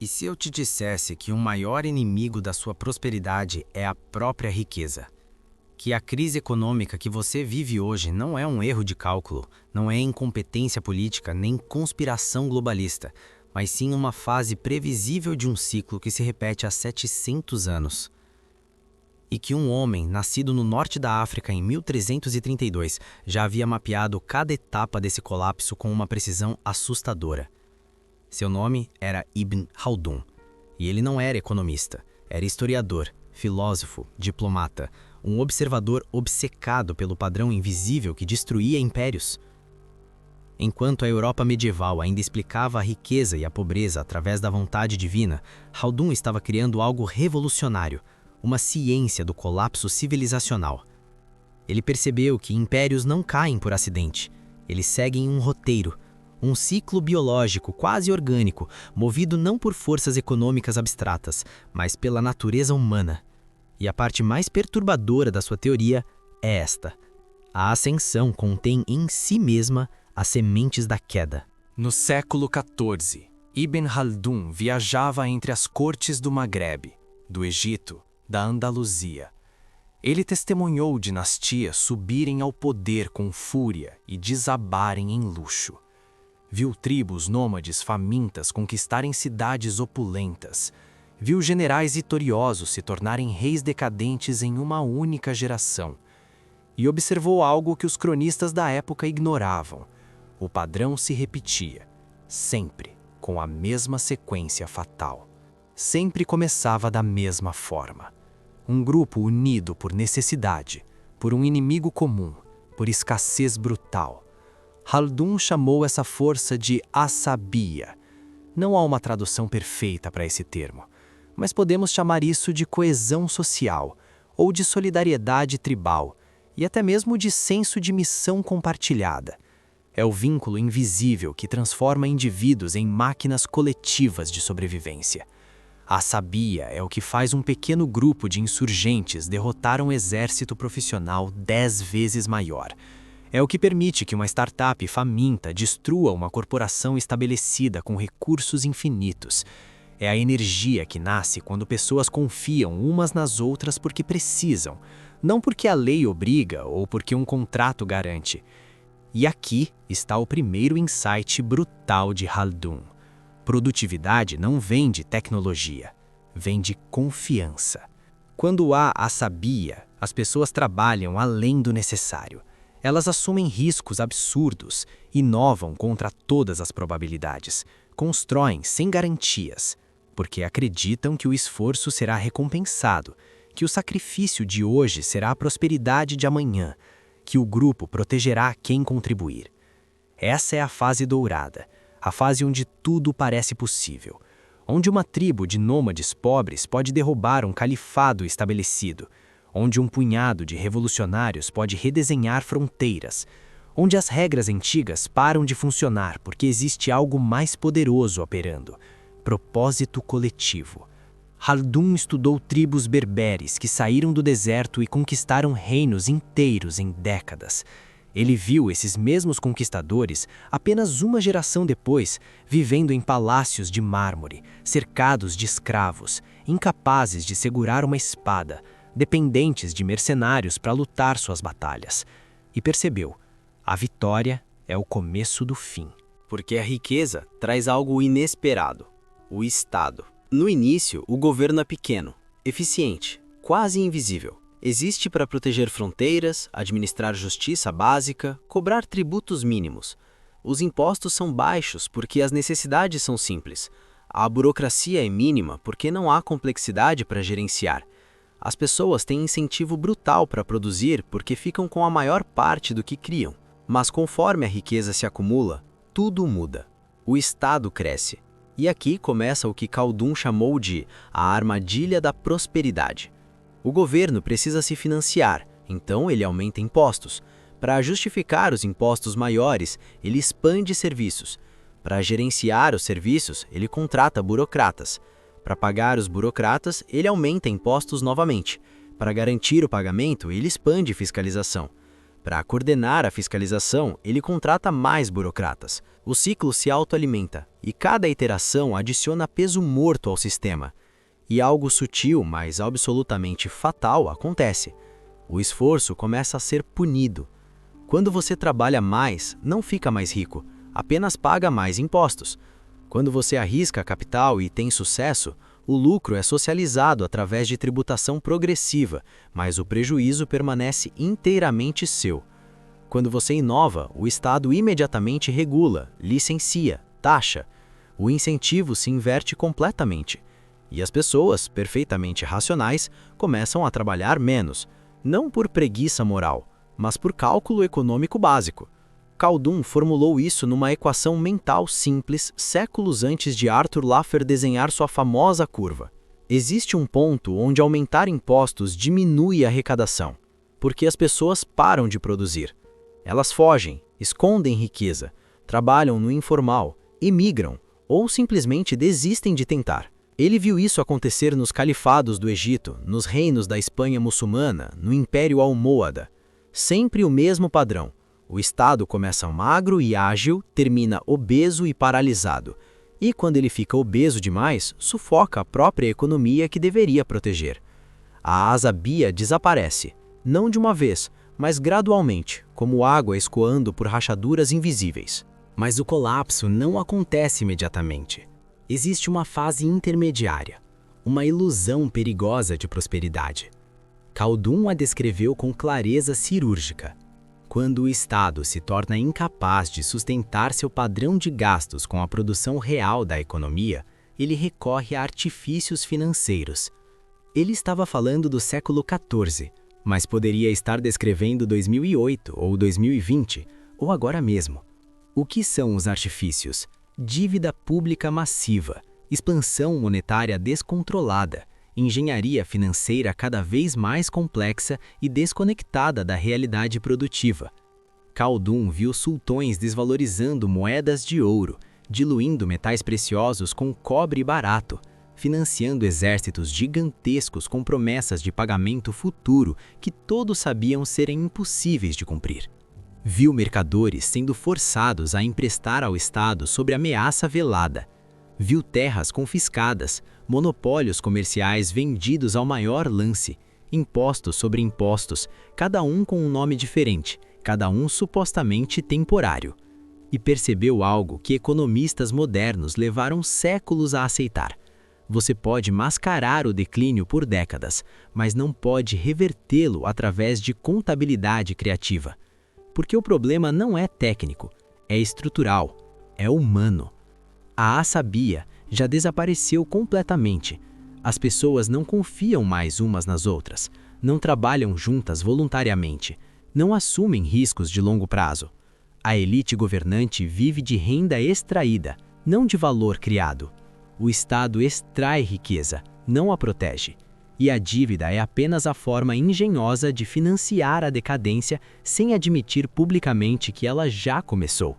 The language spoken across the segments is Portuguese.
se eu te dissesse que o maior inimigo da sua prosperidade é a própria riqueza? Que a crise econômica que você vive hoje não é um erro de cálculo, não é incompetência política nem conspiração globalista, mas sim uma fase previsível de um ciclo que se repete há 700 anos. E que um homem, nascido no norte da África em 1332, já havia mapeado cada etapa desse colapso com uma precisão assustadora. Seu nome era Ibn Khaldun, e ele não era economista, era historiador, filósofo, diplomata, um observador obcecado pelo padrão invisível que destruía impérios. Enquanto a Europa medieval ainda explicava a riqueza e a pobreza através da vontade divina, Khaldun estava criando algo revolucionário, uma ciência do colapso civilizacional. Ele percebeu que impérios não caem por acidente, eles seguem um roteiro, um ciclo biológico quase orgânico, movido não por forças econômicas abstratas, mas pela natureza humana. E a parte mais perturbadora da sua teoria é esta: a ascensão contém em si mesma as sementes da queda. No século XIV, Ibn Khaldun viajava entre as cortes do Magrebe, do Egito, da Andaluzia. Ele testemunhou dinastias subirem ao poder com fúria e desabarem em luxo. Viu tribos nômades famintas conquistarem cidades opulentas. Viu generais vitoriosos se tornarem reis decadentes em uma única geração. E observou algo que os cronistas da época ignoravam. O padrão se repetia, sempre com a mesma sequência fatal. Sempre começava da mesma forma. Um grupo unido por necessidade, por um inimigo comum, por escassez brutal. Khaldun chamou essa força de asabia. Não há uma tradução perfeita para esse termo, mas podemos chamar isso de coesão social, ou de solidariedade tribal, e até mesmo de senso de missão compartilhada. É o vínculo invisível que transforma indivíduos em máquinas coletivas de sobrevivência. A asabia é o que faz um pequeno grupo de insurgentes derrotar um exército profissional 10 vezes maior. É o que permite que uma startup faminta destrua uma corporação estabelecida com recursos infinitos. É a energia que nasce quando pessoas confiam umas nas outras porque precisam, não porque a lei obriga ou porque um contrato garante. E aqui está o primeiro insight brutal de Khaldun. Produtividade não vem de tecnologia, vem de confiança. Quando há asabia, as pessoas trabalham além do necessário. Elas assumem riscos absurdos, inovam contra todas as probabilidades, constroem sem garantias, porque acreditam que o esforço será recompensado, que o sacrifício de hoje será a prosperidade de amanhã, que o grupo protegerá quem contribuir. Essa é a fase dourada, a fase onde tudo parece possível, onde uma tribo de nômades pobres pode derrubar um califado estabelecido, onde um punhado de revolucionários pode redesenhar fronteiras, onde as regras antigas param de funcionar porque existe algo mais poderoso operando: propósito coletivo. Khaldun estudou tribos berberes que saíram do deserto e conquistaram reinos inteiros em décadas. Ele viu esses mesmos conquistadores, apenas uma geração depois, vivendo em palácios de mármore, cercados de escravos, incapazes de segurar uma espada, dependentes de mercenários para lutar suas batalhas. E percebeu: a vitória é o começo do fim. Porque a riqueza traz algo inesperado: o Estado. No início, o governo é pequeno, eficiente, quase invisível. Existe para proteger fronteiras, administrar justiça básica, cobrar tributos mínimos. Os impostos são baixos porque as necessidades são simples. A burocracia é mínima porque não há complexidade para gerenciar. As pessoas têm incentivo brutal para produzir porque ficam com a maior parte do que criam. Mas conforme a riqueza se acumula, tudo muda. O Estado cresce. E aqui começa o que Khaldun chamou de a armadilha da prosperidade. O governo precisa se financiar, então ele aumenta impostos. Para justificar os impostos maiores, ele expande serviços. Para gerenciar os serviços, ele contrata burocratas. Para pagar os burocratas, ele aumenta impostos novamente. Para garantir o pagamento, ele expande fiscalização. Para coordenar a fiscalização, ele contrata mais burocratas. O ciclo se autoalimenta e cada iteração adiciona peso morto ao sistema. E algo sutil, mas absolutamente fatal, acontece. O esforço começa a ser punido. Quando você trabalha mais, não fica mais rico, apenas paga mais impostos. Quando você arrisca capital e tem sucesso, o lucro é socializado através de tributação progressiva, mas o prejuízo permanece inteiramente seu. Quando você inova, o Estado imediatamente regula, licencia, taxa. O incentivo se inverte completamente. E as pessoas, perfeitamente racionais, começam a trabalhar menos, não por preguiça moral, mas por cálculo econômico básico. Khaldun formulou isso numa equação mental simples séculos antes de Arthur Laffer desenhar sua famosa curva. Existe um ponto onde aumentar impostos diminui a arrecadação, porque as pessoas param de produzir. Elas fogem, escondem riqueza, trabalham no informal, emigram ou simplesmente desistem de tentar. Ele viu isso acontecer nos califados do Egito, nos reinos da Espanha muçulmana, no Império Almôada. Sempre o mesmo padrão. O Estado começa magro e ágil, termina obeso e paralisado. E quando ele fica obeso demais, sufoca a própria economia que deveria proteger. A asabia desaparece, não de uma vez, mas gradualmente, como água escoando por rachaduras invisíveis. Mas o colapso não acontece imediatamente. Existe uma fase intermediária, uma ilusão perigosa de prosperidade. Khaldun a descreveu com clareza cirúrgica. Quando o Estado se torna incapaz de sustentar seu padrão de gastos com a produção real da economia, ele recorre a artifícios financeiros. Ele estava falando do século XIV, mas poderia estar descrevendo 2008 ou 2020, ou agora mesmo. O que são os artifícios? Dívida pública massiva, expansão monetária descontrolada, engenharia financeira cada vez mais complexa e desconectada da realidade produtiva. Khaldun viu sultões desvalorizando moedas de ouro, diluindo metais preciosos com cobre barato, financiando exércitos gigantescos com promessas de pagamento futuro que todos sabiam serem impossíveis de cumprir. Viu mercadores sendo forçados a emprestar ao Estado sob ameaça velada. Viu terras confiscadas, monopólios comerciais vendidos ao maior lance, impostos sobre impostos, cada um com um nome diferente, cada um supostamente temporário. E percebeu algo que economistas modernos levaram séculos a aceitar. Você pode mascarar o declínio por décadas, mas não pode revertê-lo através de contabilidade criativa. Porque o problema não é técnico, é estrutural, é humano. A asabia já desapareceu completamente. As pessoas não confiam mais umas nas outras, não trabalham juntas voluntariamente, não assumem riscos de longo prazo. A elite governante vive de renda extraída, não de valor criado. O Estado extrai riqueza, não a protege. E a dívida é apenas a forma engenhosa de financiar a decadência sem admitir publicamente que ela já começou.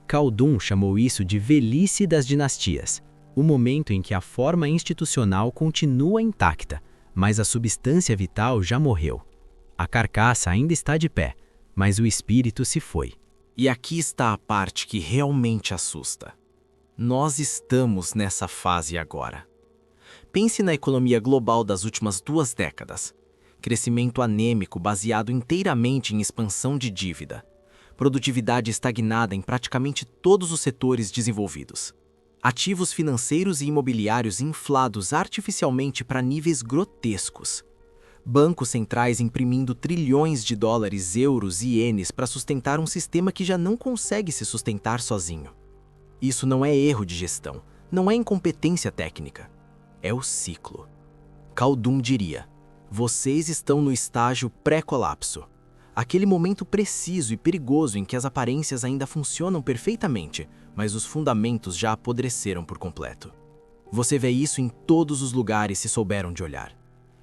Khaldun chamou isso de velhice das dinastias, o momento em que a forma institucional continua intacta, mas a substância vital já morreu. A carcaça ainda está de pé, mas o espírito se foi. E aqui está a parte que realmente assusta. Nós estamos nessa fase agora. Pense na economia global das últimas 2 décadas. Crescimento anêmico baseado inteiramente em expansão de dívida. Produtividade estagnada em praticamente todos os setores desenvolvidos. Ativos financeiros e imobiliários inflados artificialmente para níveis grotescos. Bancos centrais imprimindo trilhões de dólares, euros e ienes para sustentar um sistema que já não consegue se sustentar sozinho. Isso não é erro de gestão, não é incompetência técnica. É o ciclo. Khaldun diria: vocês estão no estágio pré-colapso. Aquele momento preciso e perigoso em que as aparências ainda funcionam perfeitamente, mas os fundamentos já apodreceram por completo. Você vê isso em todos os lugares se souber onde olhar.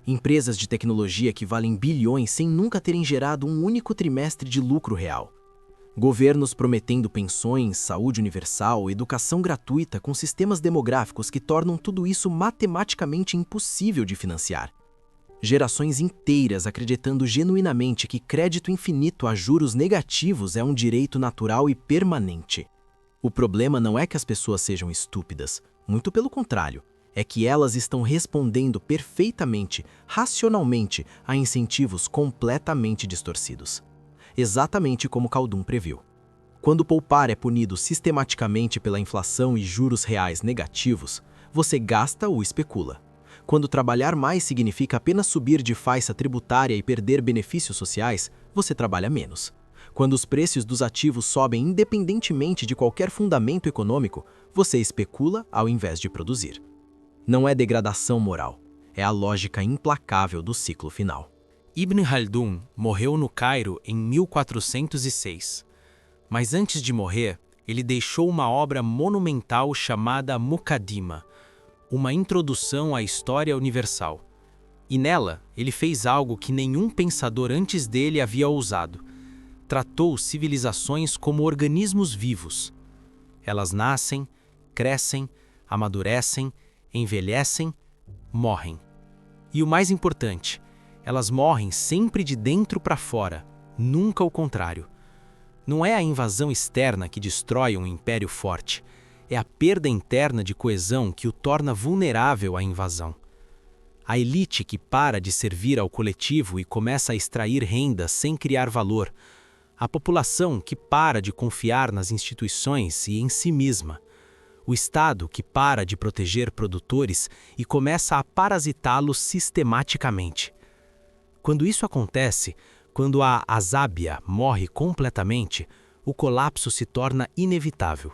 Empresas de tecnologia que valem bilhões sem nunca terem gerado um único trimestre de lucro real. Governos prometendo pensões, saúde universal, educação gratuita com sistemas demográficos que tornam tudo isso matematicamente impossível de financiar. Gerações inteiras acreditando genuinamente que crédito infinito a juros negativos é um direito natural e permanente. O problema não é que as pessoas sejam estúpidas, muito pelo contrário, é que elas estão respondendo perfeitamente, racionalmente, a incentivos completamente distorcidos. Exatamente como Khaldun previu. Quando poupar é punido sistematicamente pela inflação e juros reais negativos, você gasta ou especula. Quando trabalhar mais significa apenas subir de faixa tributária e perder benefícios sociais, você trabalha menos. Quando os preços dos ativos sobem independentemente de qualquer fundamento econômico, você especula ao invés de produzir. Não é degradação moral, é a lógica implacável do ciclo final. Ibn Khaldun morreu no Cairo em 1406. Mas antes de morrer, ele deixou uma obra monumental chamada Muqaddimah, uma introdução à história universal. E nela, ele fez algo que nenhum pensador antes dele havia ousado. Tratou civilizações como organismos vivos. Elas nascem, crescem, amadurecem, envelhecem, morrem. E o mais importante, elas morrem sempre de dentro para fora, nunca o contrário. Não é a invasão externa que destrói um império forte, é a perda interna de coesão que o torna vulnerável à invasão. A elite que para de servir ao coletivo e começa a extrair renda sem criar valor. A população que para de confiar nas instituições e em si mesma. O Estado que para de proteger produtores e começa a parasitá-los sistematicamente. Quando isso acontece, quando a azábia morre completamente, o colapso se torna inevitável.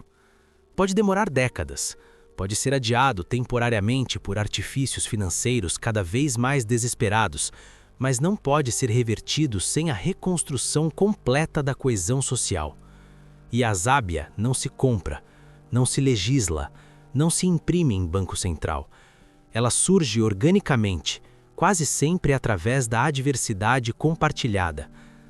Pode demorar décadas, pode ser adiado temporariamente por artifícios financeiros cada vez mais desesperados, mas não pode ser revertido sem a reconstrução completa da coesão social. E a azábia não se compra, não se legisla, não se imprime em banco central. Ela surge organicamente, quase sempre através da adversidade compartilhada,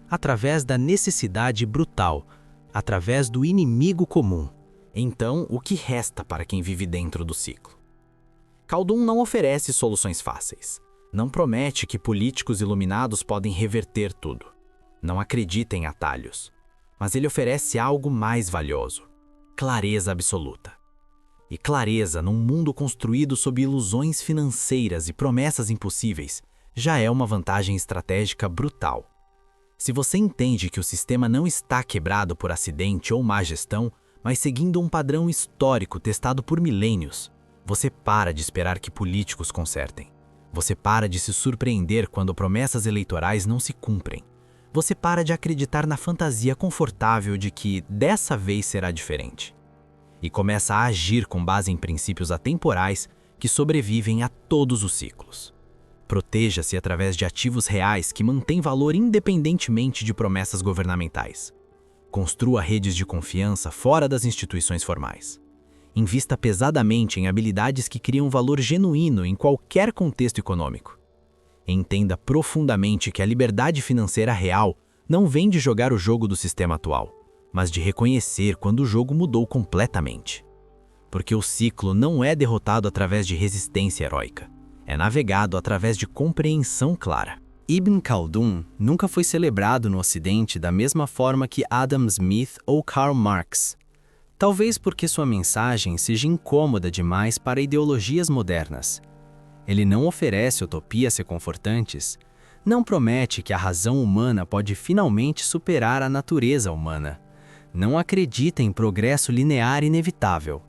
através da necessidade brutal, através do inimigo comum. Então, o que resta para quem vive dentro do ciclo? Khaldun não oferece soluções fáceis. Não promete que políticos iluminados podem reverter tudo. Não acredita em atalhos. Mas ele oferece algo mais valioso: clareza absoluta. E clareza num mundo construído sob ilusões financeiras e promessas impossíveis já é uma vantagem estratégica brutal. Se você entende que o sistema não está quebrado por acidente ou má gestão, mas seguindo um padrão histórico testado por milênios, você para de esperar que políticos consertem. Você para de se surpreender quando promessas eleitorais não se cumprem. Você para de acreditar na fantasia confortável de que dessa vez será diferente. E começa a agir com base em princípios atemporais que sobrevivem a todos os ciclos. Proteja-se através de ativos reais que mantêm valor independentemente de promessas governamentais. Construa redes de confiança fora das instituições formais. Invista pesadamente em habilidades que criam valor genuíno em qualquer contexto econômico. Entenda profundamente que a liberdade financeira real não vem de jogar o jogo do sistema atual, mas de reconhecer quando o jogo mudou completamente. Porque o ciclo não é derrotado através de resistência heróica, é navegado através de compreensão clara. Ibn Khaldun nunca foi celebrado no Ocidente da mesma forma que Adam Smith ou Karl Marx. Talvez porque sua mensagem seja incômoda demais para ideologias modernas. Ele não oferece utopias reconfortantes, não promete que a razão humana pode finalmente superar a natureza humana. Não acredita em progresso linear inevitável.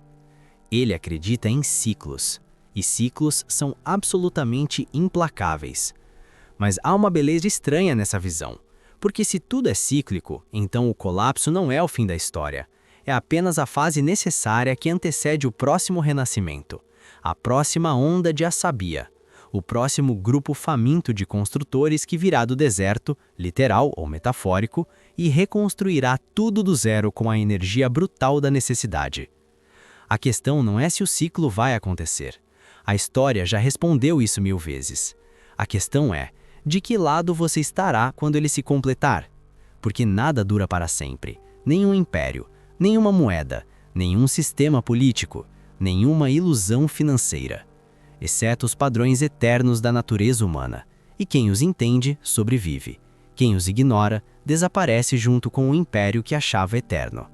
Ele acredita em ciclos, e ciclos são absolutamente implacáveis. Mas há uma beleza estranha nessa visão, porque se tudo é cíclico, então o colapso não é o fim da história. É apenas a fase necessária que antecede o próximo renascimento, a próxima onda de assabia, o próximo grupo faminto de construtores que virá do deserto, literal ou metafórico, e reconstruirá tudo do zero com a energia brutal da necessidade. A questão não é se o ciclo vai acontecer. A história já respondeu isso 1000 vezes. A questão é, de que lado você estará quando ele se completar? Porque nada dura para sempre, nenhum império, nenhuma moeda, nenhum sistema político, nenhuma ilusão financeira, exceto os padrões eternos da natureza humana, e quem os entende sobrevive. Quem os ignora desaparece junto com o império que achava eterno.